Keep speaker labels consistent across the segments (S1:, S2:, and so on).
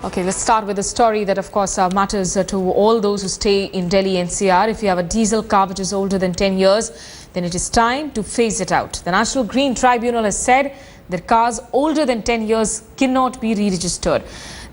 S1: Okay, let's start with a story that, of course, matters to all those who stay in Delhi NCR. If you have a diesel car which is older than 10 years, then it is time to phase it out. The National Green Tribunal has said that cars older than 10 years cannot be re-registered.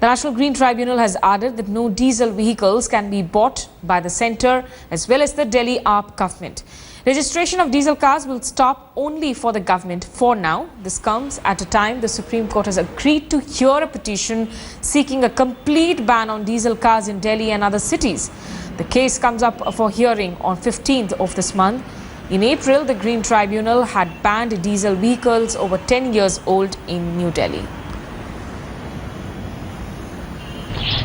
S1: The National Green Tribunal has added that no diesel vehicles can be bought by the centre as well as the Delhi AAP government. Registration of diesel cars will stop only for the government for now. This comes at a time the Supreme Court has agreed to hear a petition seeking a complete ban on diesel cars in Delhi and other cities. The case comes up for hearing on 15th of this month. In April, the Green Tribunal had banned diesel vehicles over 10 years old in New Delhi.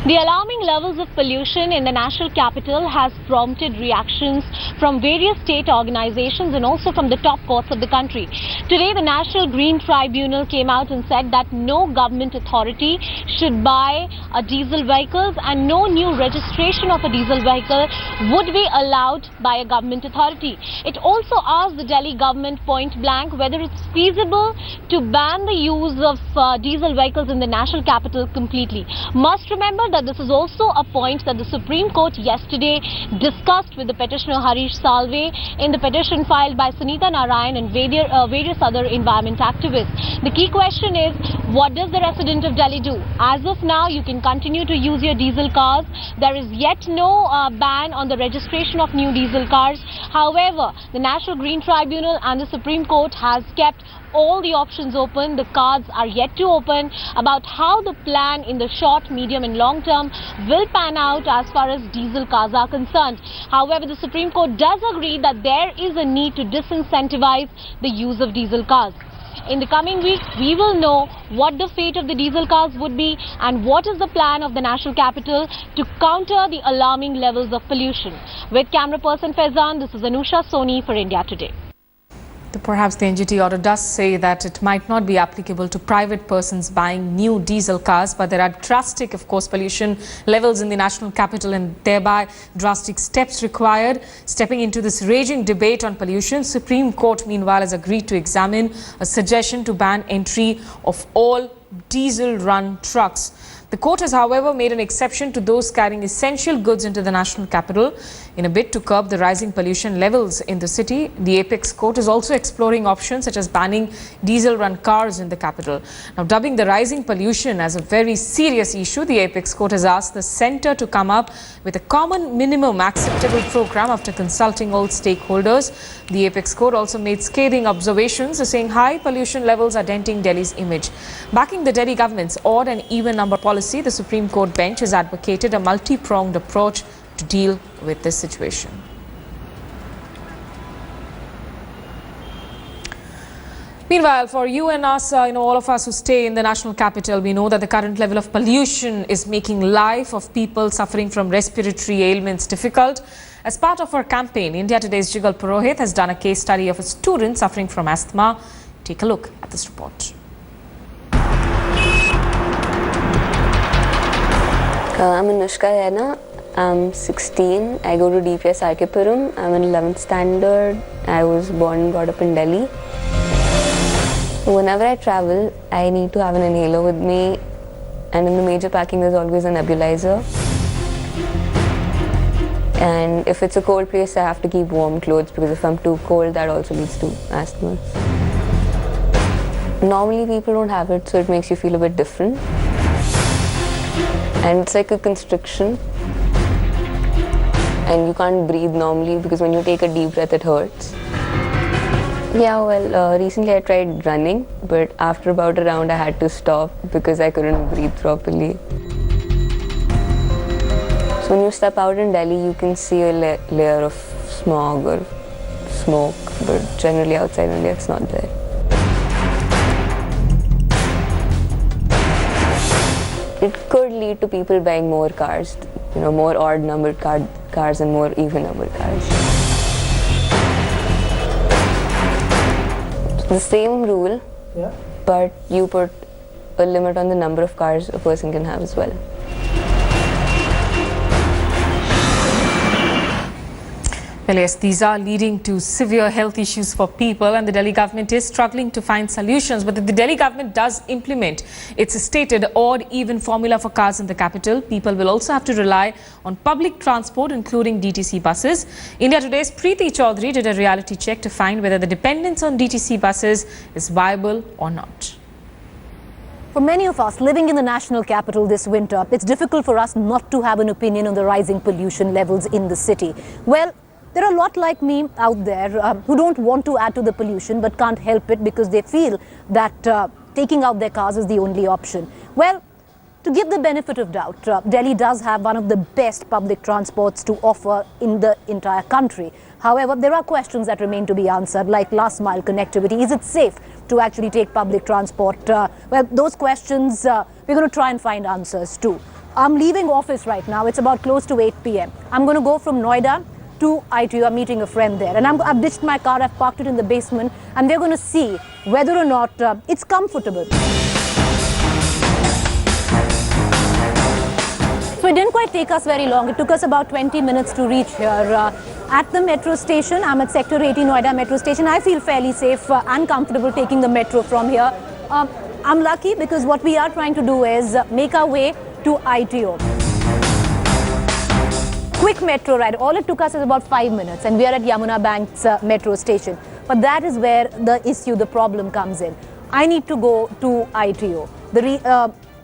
S2: The alarming levels of pollution in the national capital has prompted reactions from various state organizations and also from the top courts of the country. Today, the National Green Tribunal came out and said that no government authority should buy diesel vehicles and no new registration of a diesel vehicle would be allowed by a government authority. It also asked the Delhi government point blank whether it's feasible to ban the use of diesel vehicles in the national capital completely. Must remember that this is also a point that the Supreme Court yesterday discussed with the petitioner Harish Salve in the petition filed by Sunita Narayan and various other environment activists. The key question is, what does the resident of Delhi do? As of now, you can continue to use your diesel cars. There is yet no ban on the registration of new diesel cars. However, the National Green Tribunal and the Supreme Court has kept all the options open. The cards are yet to open about how the plan in the short, medium and long term will pan out as far as diesel cars are concerned. However, the Supreme Court does agree that there is a need to disincentivize the use of diesel cars. In the coming weeks, we will know what the fate of the diesel cars would be and what is the plan of the national capital to counter the alarming levels of pollution. With camera person Faizan, this is Anusha Soni for India Today.
S1: Perhaps the NGT order does say that it might not be applicable to private persons buying new diesel cars, but there are drastic, of course, pollution levels in the national capital and thereby drastic steps required. Stepping into this raging debate on pollution, Supreme Court meanwhile has agreed to examine a suggestion to ban entry of all diesel-run trucks. The court has, however, made an exception to those carrying essential goods into the national capital in a bid to curb the rising pollution levels in the city. The Apex Court is also exploring options such as banning diesel-run cars in the capital. Now, dubbing the rising pollution as a very serious issue, the Apex Court has asked the centre to come up with a common minimum acceptable program after consulting all stakeholders. The Apex Court also made scathing observations, saying high pollution levels are denting Delhi's image. Backing the Delhi government's odd and even number policy, the Supreme Court bench has advocated a multi-pronged approach to deal with this situation. Meanwhile, for you and us, all of us who stay in the national capital, we know that the current level of pollution is making life of people suffering from respiratory ailments difficult. As part of our campaign, India Today's Jigal Purohit has done a case study of a student suffering from asthma. Take a look at this report.
S3: I'm Anushka Rana. I'm 16. I go to DPS Arkepuram. I'm in 11th standard. I was born and brought up in Delhi. Whenever I travel, I need to have an inhaler with me, and in the major packing there's always a nebulizer. And if it's a cold place, I have to keep warm clothes because if I'm too cold, that also leads to asthma. Normally people don't have it, so it makes you feel a bit different. And it's like a constriction. And you can't breathe normally because when you take a deep breath, it hurts. Yeah, well, recently I tried running, but after about a round I had to stop because I couldn't breathe properly. So when you step out in Delhi, you can see a layer of smog or smoke, but generally outside India it's not there. It could lead to people buying more cars, more odd-numbered cars and more even-numbered cars. The same rule, but you put a limit on the number of cars a person can have as well.
S1: Well, yes, these are leading to severe health issues for people, and the Delhi government is struggling to find solutions. But if the Delhi government does implement its stated odd-even formula for cars in the capital, people will also have to rely on public transport, including DTC buses. India Today's Preeti Chaudhary did a reality check to find whether the dependence on DTC buses is viable or not.
S4: For many of us living in the national capital this winter, it's difficult for us not to have an opinion on the rising pollution levels in the city. Well, there are a lot like me out there who don't want to add to the pollution but can't help it because they feel that taking out their cars is the only option. Well, to give the benefit of doubt, Delhi does have one of the best public transports to offer in the entire country. However, there are questions that remain to be answered, like last mile connectivity. Is it safe to actually take public transport? Well, those questions we're going to try and find answers to. I'm leaving office right now. It's about close to 8 p.m. I'm going to go from Noida to ITU. I'm meeting a friend there, and I've ditched my car. I've parked it in the basement, and we're going to see whether or not it's comfortable. So it didn't quite take us very long. It took us about 20 minutes to reach here. At the metro station, I'm at Sector 80 Noida metro station. I feel fairly safe and comfortable taking the metro from here. I'm lucky because what we are trying to do is make our way to ITO. Quick metro ride. All it took us is about 5 minutes, and we are at Yamuna Bank's metro station. But that is where the issue, the problem comes in. I need to go to ITO.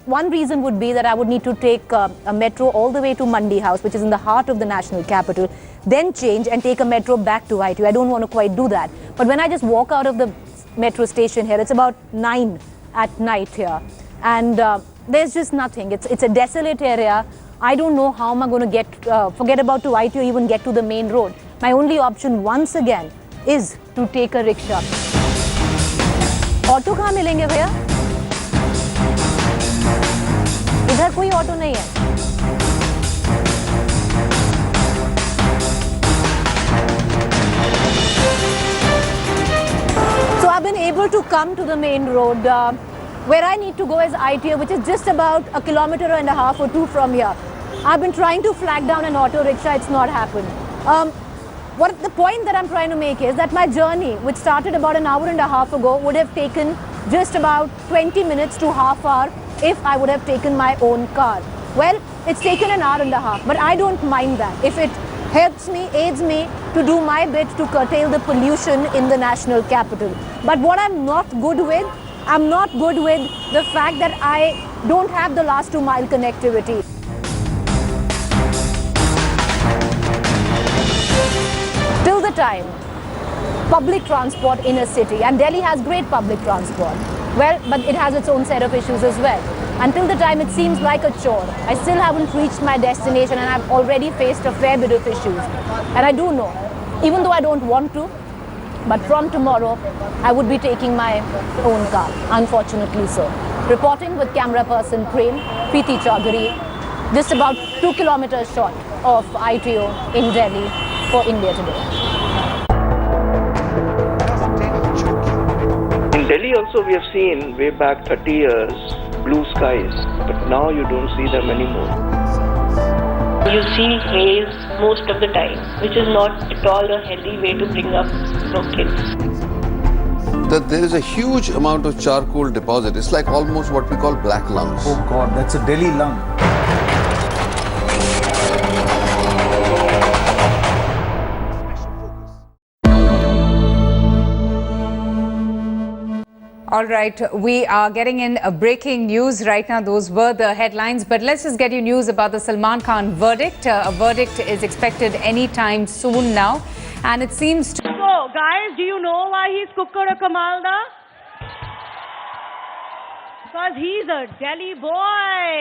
S4: One reason would be that I would need to take a metro all the way to Mandi House, which is in the heart of the national capital, then change and take a metro back to ITO. I don't want to quite do that. But when I just walk out of the metro station here, it's about 9 at night here. And there's just nothing. It's a desolate area. I don't know how am I going to forget about to ITO, even get to the main road. My only option once again is to take a rickshaw. Auto कहाँ मिलेंगे भैया? इधर कोई auto नहीं है. So I've been able to come to the main road. Where I need to go is ITO, which is just about 1.5 kilometers or 2 from here. I've been trying to flag down an auto rickshaw. It's not happened. What the point that I'm trying to make is that my journey, which started about 1.5 hours ago, would have taken just about 20 minutes to half hour if I would have taken my own car. Well, it's taken 1.5 hours, but I don't mind that. If it helps me, aids me to do my bit to curtail the pollution in the national capital. But what I'm not good with the fact that I don't have the last 2 mile connectivity. Till the time, public transport in a city, and Delhi has great public transport, well, but it has its own set of issues as well. Until the time it seems like a chore. I still haven't reached my destination, and I've already faced a fair bit of issues. And I do know, even though I don't want to, but from tomorrow, I would be taking my own car, unfortunately so. Reporting with camera person Prem, Preeti Chaudhary, just about 2 kilometers short of ITO in Delhi for India Today.
S5: In Delhi also we have seen way back 30 years blue skies, but now you don't see them anymore.
S6: You see haze most of the time, which is not at all a healthy way to bring up kids.
S7: That there is a huge amount of charcoal deposit. It's like almost what we call black lungs.
S8: Oh God, that's a Delhi lung.
S9: All right, we are getting in breaking news right now. Those were the headlines, but let's just get you news about the Salman Khan verdict. A verdict is expected anytime soon now, and it seems to...
S10: So, guys, do you know why he's Kukkara Kamalda? Because he's a Delhi boy.